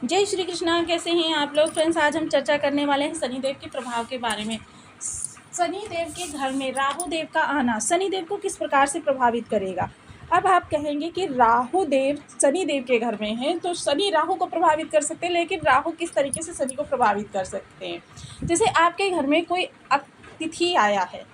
जय श्री कृष्णा। कैसे हैं आप लोग फ्रेंड्स? आज हम चर्चा करने वाले हैं शनिदेव के प्रभाव के बारे में। शनिदेव के घर में राहु देव का आना शनिदेव को किस प्रकार से प्रभावित करेगा। अब आप कहेंगे कि राहु देव शनिदेव के घर में हैं तो शनि राहु को प्रभावित कर सकते हैं, लेकिन राहु किस तरीके से शनि को प्रभावित कर सकते हैं। जैसे आपके घर में कोई अतिथि आया है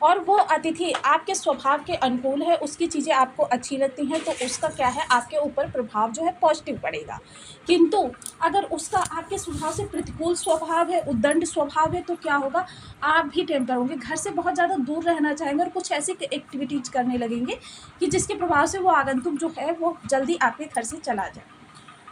और वो अतिथि आपके स्वभाव के अनुकूल है, उसकी चीज़ें आपको अच्छी लगती हैं, तो उसका क्या है, आपके ऊपर प्रभाव जो है पॉजिटिव पड़ेगा। किंतु अगर उसका आपके स्वभाव से प्रतिकूल स्वभाव है, उद्दंड स्वभाव है, तो क्या होगा, आप भी टेम्पर होंगे, घर से बहुत ज़्यादा दूर रहना चाहेंगे और कुछ ऐसी एक्टिविटीज़ करने लगेंगे कि जिसके प्रभाव से वो आगंतुक जो है वो जल्दी आपके घर से चला जाए।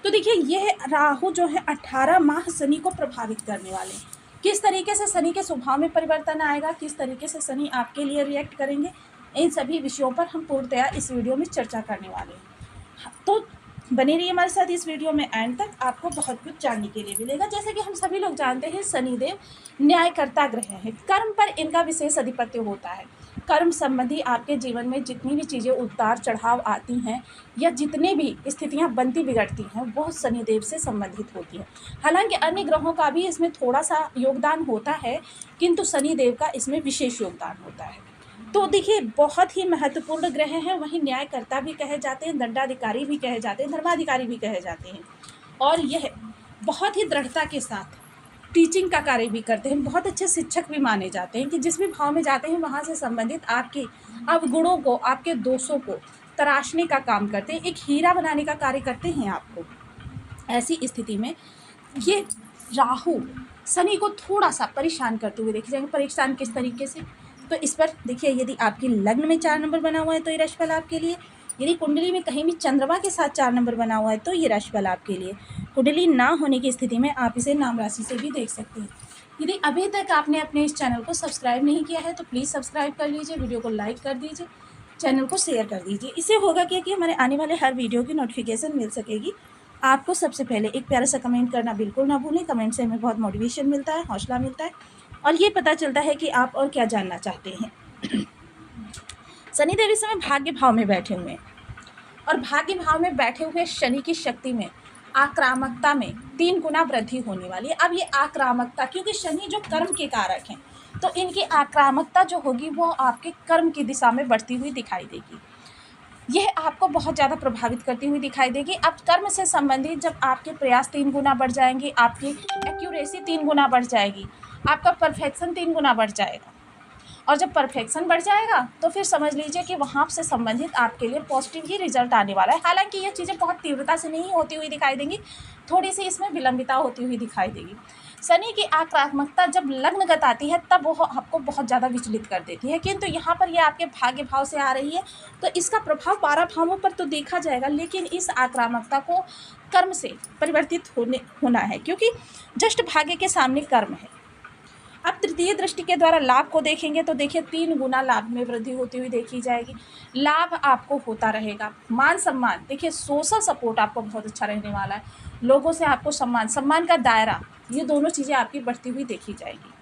तो देखिए, यह राहु जो है 18 माह शनि को प्रभावित करने वाले हैं। किस तरीके से शनि के स्वभाव में परिवर्तन आएगा, किस तरीके से शनि आपके लिए रिएक्ट करेंगे, इन सभी विषयों पर हम पूर्णतया इस वीडियो में चर्चा करने वाले हैं। तो बने रहिए हमारे साथ इस वीडियो में, एंड तक आपको बहुत कुछ जानने के लिए मिलेगा। जैसे कि हम सभी लोग जानते हैं, शनिदेव न्यायकर्ता ग्रह है, कर्म पर इनका विशेष अधिपत्य होता है। कर्म संबंधी आपके जीवन में जितनी भी चीज़ें उतार चढ़ाव आती हैं या जितनी भी स्थितियां बनती बिगड़ती हैं, वो शनिदेव से संबंधित होती हैं। हालांकि अन्य ग्रहों का भी इसमें थोड़ा सा योगदान होता है, किंतु शनिदेव का इसमें विशेष योगदान होता है। तो देखिए, बहुत ही महत्वपूर्ण ग्रह हैं, वहीं न्यायकर्ता भी कहे जाते हैं, दंडाधिकारी भी कहे जाते हैं, धर्माधिकारी भी कहे जाते हैं, और यह बहुत ही दृढ़ता के साथ टीचिंग का कार्य भी करते हैं। बहुत अच्छे शिक्षक भी माने जाते हैं कि जिस भी भाव में जाते हैं वहाँ से संबंधित आपके अवगुणों को, आपके दोषों को तराशने का काम करते हैं, एक हीरा बनाने का कार्य करते हैं आपको। ऐसी स्थिति में ये राहु शनि को थोड़ा सा परेशान करते हुए देखे जाएंगे। परेशान किस तरीके से, तो इस पर देखिए, यदि आपकी लग्न में 4 नंबर बना हुआ है तो ये राशिफल आपके लिए। यदि कुंडली में कहीं भी चंद्रमा के साथ 4 नंबर बना हुआ है तो ये राशिफल आपके लिए। कुंडली ना होने की स्थिति में आप इसे नाम राशि से भी देख सकते हैं। यदि अभी तक आपने अपने इस चैनल को सब्सक्राइब नहीं किया है तो प्लीज़ सब्सक्राइब कर लीजिए, वीडियो को लाइक कर दीजिए, चैनल को शेयर कर दीजिए। इससे होगा क्या कि हमारे आने वाले हर वीडियो की नोटिफिकेशन मिल सकेगी आपको सबसे पहले। एक प्यारा सा कमेंट करना बिल्कुल ना भूलें, कमेंट से हमें बहुत मोटिवेशन मिलता है, हौसला मिलता है, और ये पता चलता है कि आप और क्या जानना चाहते हैं। शनिदेव इस समय भाग्य भाव में बैठे हुए हैं, और भाग्य भाव में बैठे हुए शनि की शक्ति में, आक्रामकता में 3 गुना वृद्धि होने वाली है। अब ये आक्रामकता, क्योंकि शनि जो कर्म के कारक हैं, तो इनकी आक्रामकता जो होगी वो आपके कर्म की दिशा में बढ़ती हुई दिखाई देगी। यह आपको बहुत ज़्यादा प्रभावित करती हुई दिखाई देगी। अब कर्म से संबंधित जब आपके प्रयास 3 गुना बढ़ जाएंगे, आपकी एक्यूरेसी 3 गुना बढ़ जाएगी, आपका परफेक्शन 3 गुना बढ़ जाएगा, और जब परफेक्शन बढ़ जाएगा तो फिर समझ लीजिए कि वहाँ से संबंधित आपके लिए पॉजिटिव ही रिजल्ट आने वाला है। हालांकि ये चीज़ें बहुत तीव्रता से नहीं होती हुई दिखाई देंगी, थोड़ी सी इसमें विलंबिता होती हुई दिखाई देगी। शनि की आक्रामकता जब लग्नगत आती है तब वो आपको बहुत ज़्यादा विचलित कर देती है, किंतु यहाँ पर ये आपके भाग्य भाव से आ रही है तो इसका प्रभाव 12 भावों पर तो देखा जाएगा, लेकिन इस आक्रामकता को कर्म से परिवर्तित होना है, क्योंकि जस्ट भाग्य के सामने कर्म है। अब तृतीय दृष्टि के द्वारा लाभ को देखेंगे तो देखिए 3 गुना लाभ में वृद्धि होती हुई देखी जाएगी। लाभ आपको होता रहेगा, मान सम्मान, देखिए सोशल सपोर्ट आपको बहुत अच्छा रहने वाला है, लोगों से आपको सम्मान का दायरा, ये दोनों चीज़ें आपकी बढ़ती हुई देखी जाएगी।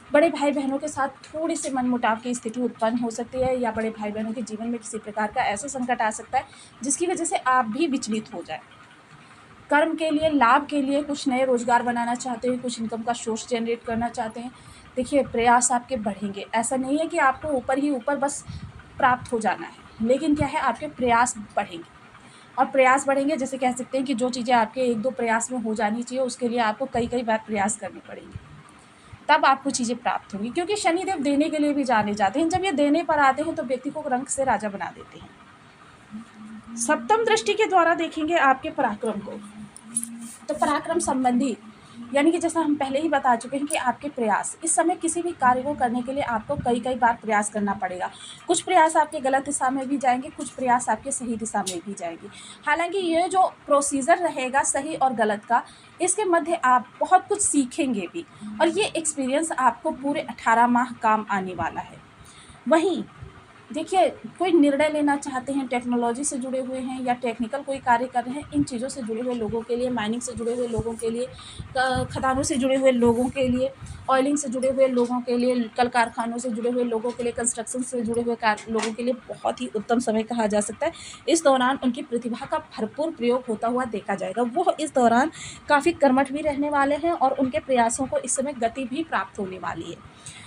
बड़े भाई बहनों के साथ थोड़ी सी मनमुटाव की स्थिति उत्पन्न हो सकती है, या बड़े भाई बहनों के जीवन में किसी प्रकार का ऐसा संकट आ सकता है जिसकी वजह से आप भी विचलित हो जाए। कर्म के लिए, लाभ के लिए कुछ नए रोजगार बनाना चाहते हैं, कुछ इनकम का सोर्स जनरेट करना चाहते हैं, देखिए प्रयास आपके बढ़ेंगे। ऐसा नहीं है कि आपको ऊपर ही ऊपर बस प्राप्त हो जाना है, लेकिन क्या है, आपके प्रयास बढ़ेंगे, और प्रयास बढ़ेंगे जैसे कह सकते हैं कि जो चीज़ें आपके 1-2 प्रयास में हो जानी चाहिए उसके लिए आपको कई बार प्रयास करने पड़ेंगे, तब आपको चीज़ें प्राप्त होंगी। क्योंकि शनिदेव देने के लिए भी जाने जाते हैं, जब ये देने पर आते हैं तो व्यक्ति को रंक से राजा बना देते हैं। सप्तम दृष्टि के द्वारा देखेंगे आपके पराक्रम को, तो पराक्रम संबंधी, यानी कि जैसा हम पहले ही बता चुके हैं कि आपके प्रयास, इस समय किसी भी कार्य को करने के लिए आपको कई बार प्रयास करना पड़ेगा। कुछ प्रयास आपके गलत दिशा में भी जाएंगे, कुछ प्रयास आपके सही दिशा में भी जाएंगे। हालांकि ये जो प्रोसीजर रहेगा सही और गलत का, इसके मध्य आप बहुत कुछ सीखेंगे भी, और ये एक्सपीरियंस आपको पूरे 18 माह काम आने वाला है। वहीं देखिए, कोई निर्णय लेना चाहते हैं, टेक्नोलॉजी से जुड़े हुए हैं या टेक्निकल कोई कार्य कर रहे हैं, इन चीज़ों से जुड़े हुए लोगों के लिए, माइनिंग से जुड़े हुए लोगों के लिए, खदानों से जुड़े हुए लोगों के लिए, ऑयलिंग से जुड़े हुए लोगों के लिए, कल कारखानों से जुड़े हुए लोगों के लिए, कंस्ट्रक्शन से जुड़े हुए लोगों के लिए बहुत ही उत्तम समय कहा जा सकता है। इस दौरान उनकी प्रतिभा का भरपूर प्रयोग होता हुआ देखा जाएगा। वो इस दौरान काफ़ी कर्मठ भी रहने वाले हैं और उनके प्रयासों को इस समय गति भी प्राप्त होने वाली है।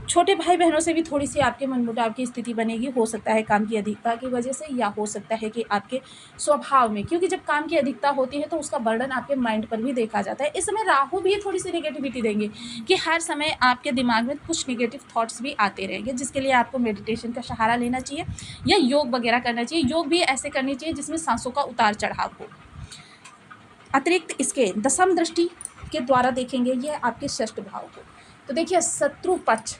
छोटे भाई बहनों से भी थोड़ी-सी आपके मनमुटाव की स्थिति बनेगी, हो सकता है काम की अधिकता की वजह से, या हो सकता है कि आपके स्वभाव में, क्योंकि जब काम की अधिकता होती है तो उसका बर्डन आपके माइंड पर भी देखा जाता है। इस समय राहु भी थोड़ी-सी नेगेटिविटी देंगे कि हर समय आपके दिमाग में कुछ नेगेटिव थॉट्स भी आते रहेंगे, जिसके लिए आपको मेडिटेशन का सहारा लेना चाहिए या योग वगैरह करना चाहिए। योग भी ऐसे करनी चाहिए जिसमें सांसों का उतार-चढ़ाव हो। अतिरिक्त इसके दशम दृष्टि के द्वारा देखेंगे ये आपके षष्ठ भाव को। तो देखिए, शत्रु पक्ष,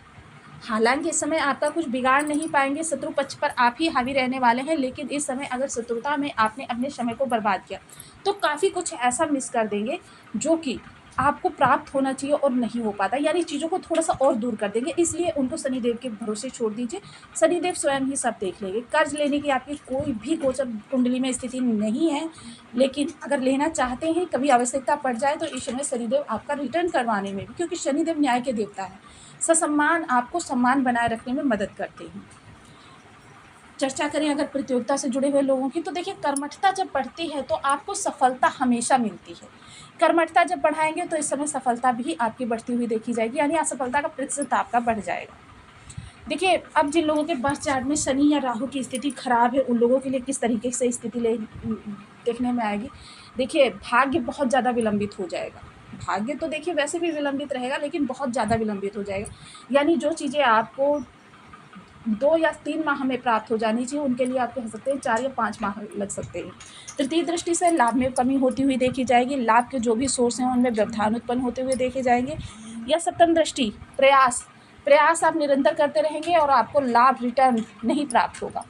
हालांकि इस समय आपका कुछ बिगाड़ नहीं पाएंगे, शत्रु पक्ष पर आप ही हावी रहने वाले हैं, लेकिन इस समय अगर शत्रुता में आपने अपने समय को बर्बाद किया तो काफ़ी कुछ ऐसा मिस कर देंगे जो कि आपको प्राप्त होना चाहिए और नहीं हो पाता, यानी चीज़ों को थोड़ा सा और दूर कर देंगे। इसलिए उनको शनिदेव के भरोसे छोड़ दीजिए, शनिदेव स्वयं ही सब देख लेंगे। कर्ज लेने की आपकी कोई भी गोचर कुंडली में स्थिति नहीं है, लेकिन अगर लेना चाहते हैं, कभी आवश्यकता पड़ जाए तो इस समय शनिदेव आपका रिटर्न करवाने में भी, क्योंकि शनिदेव न्याय के देवता है, ससम्मान आपको सम्मान बनाए रखने में मदद करते हैं। चर्चा करें अगर प्रतियोगिता से जुड़े हुए लोगों की, तो देखिए, कर्मठता जब बढ़ती है तो आपको सफलता हमेशा मिलती है। कर्मठता जब बढ़ाएंगे तो इस समय सफलता भी आपकी बढ़ती हुई देखी जाएगी, यानी असफलता का प्रतिशत आपका बढ़ जाएगा। देखिए, अब जिन लोगों के बर्थ चार्ट में शनि या राहु की स्थिति खराब है, उन लोगों के लिए किस तरीके से स्थिति देखने में आएगी। देखिए, भाग्य बहुत ज़्यादा विलंबित हो जाएगा। भाग्य तो देखिए वैसे भी विलंबित रहेगा, लेकिन बहुत ज़्यादा विलंबित हो जाएगा, यानी जो चीज़ें आपको 2 या 3 माह में प्राप्त हो जानी चाहिए, उनके लिए आप कह सकते हैं 4 या 5 माह लग सकते हैं। तृतीय दृष्टि से लाभ में कमी होती हुई देखी जाएगी, लाभ के जो भी सोर्स हैं उनमें व्यवधान उत्पन्न होते हुए देखे जाएंगे। या सप्तम दृष्टि, प्रयास आप निरंतर करते रहेंगे और आपको लाभ रिटर्न नहीं प्राप्त होगा।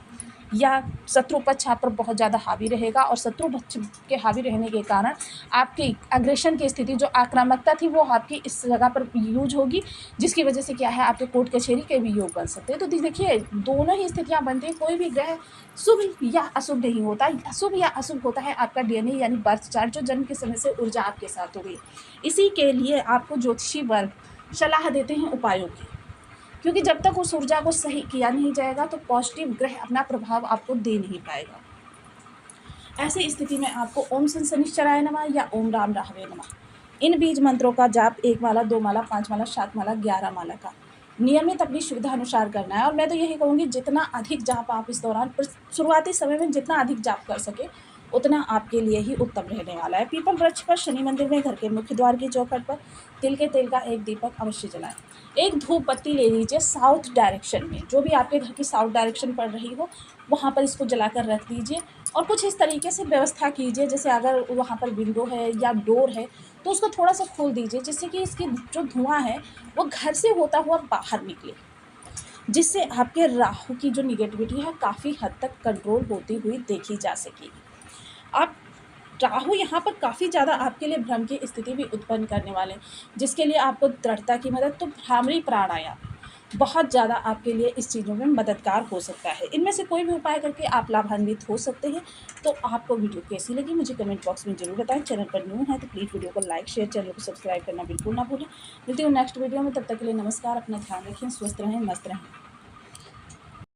या शत्रु पक्ष आप पर बहुत ज़्यादा हावी रहेगा, और शत्रु पक्ष के हावी रहने के कारण आपकी अग्रेशन की स्थिति, जो आक्रामकता थी, वो आपकी इस जगह पर यूज होगी, जिसकी वजह से क्या है, आपके कोर्ट कचहरी के भी योग बन सकते हैं। तो देखिए, दोनों ही स्थितियां बनती हैं, कोई भी ग्रह शुभ या अशुभ नहीं होता। अशुभ या अशुभ होता है आपका डीएनए यानी बर्थ चार्ट, जो जन्म के समय से ऊर्जा आपके साथ हो गई। इसी के लिए आपको ज्योतिषी वर्ग सलाह देते हैं उपायों की, क्योंकि जब तक उस ऊर्जा को सही किया नहीं जाएगा तो पॉजिटिव ग्रह अपना प्रभाव आपको दे नहीं पाएगा। ऐसी स्थिति में आपको ओम शनिश्चराय नमः या ओम राम राहवे नमः, इन बीज मंत्रों का जाप 1 माला, 2 माला, 5 माला, 7 माला, 11 माला का नियमित अपनी सुविधा अनुसार करना है। और मैं तो यही कहूँगी, जितना अधिक जाप आप इस दौरान शुरुआती समय में जितना अधिक जाप कर सके, उतना आपके लिए ही उत्तम रहने वाला है। पीपल वृक्ष पर, शनि मंदिर में, घर के मुख्य द्वार की चौखट पर तिल के तेल का एक दीपक अवश्य जलाएं। एक धूप बत्ती ले लीजिए साउथ डायरेक्शन में, जो भी आपके घर की साउथ डायरेक्शन पड़ रही हो वहाँ पर इसको जलाकर रख दीजिए। और कुछ इस तरीके से व्यवस्था कीजिए, जैसे अगर वहाँ पर विंडो है या डोर है तो उसको थोड़ा सा खोल दीजिए, जिससे कि इसकी जो धुआं है वो घर से होता हुआ बाहर निकले, जिससे आपके राहु की जो निगेटिविटी है काफ़ी हद तक कंट्रोल होती हुई देखी जा सकेगी। आप राहु यहाँ पर काफ़ी ज़्यादा आपके लिए भ्रम की स्थिति भी उत्पन्न करने वाले हैं, जिसके लिए आपको दृढ़ता की मदद, तो भ्रामरी प्राणायाम बहुत ज़्यादा आपके लिए इस चीज़ों में मददगार हो सकता है। इनमें से कोई भी उपाय करके आप लाभान्वित हो सकते हैं। तो आपको वीडियो कैसी लगी मुझे कमेंट बॉक्स में ज़रूर बताएं। चैनल पर न्यू है तो प्लीज़ वीडियो को लाइक, शेयर, चैनल को सब्सक्राइब करना बिल्कुल ना भूलें। मिलती हूँ नेक्स्ट वीडियो में, तब तक के लिए नमस्कार। अपना ध्यान रखें, स्वस्थ रहें, मस्त रहें।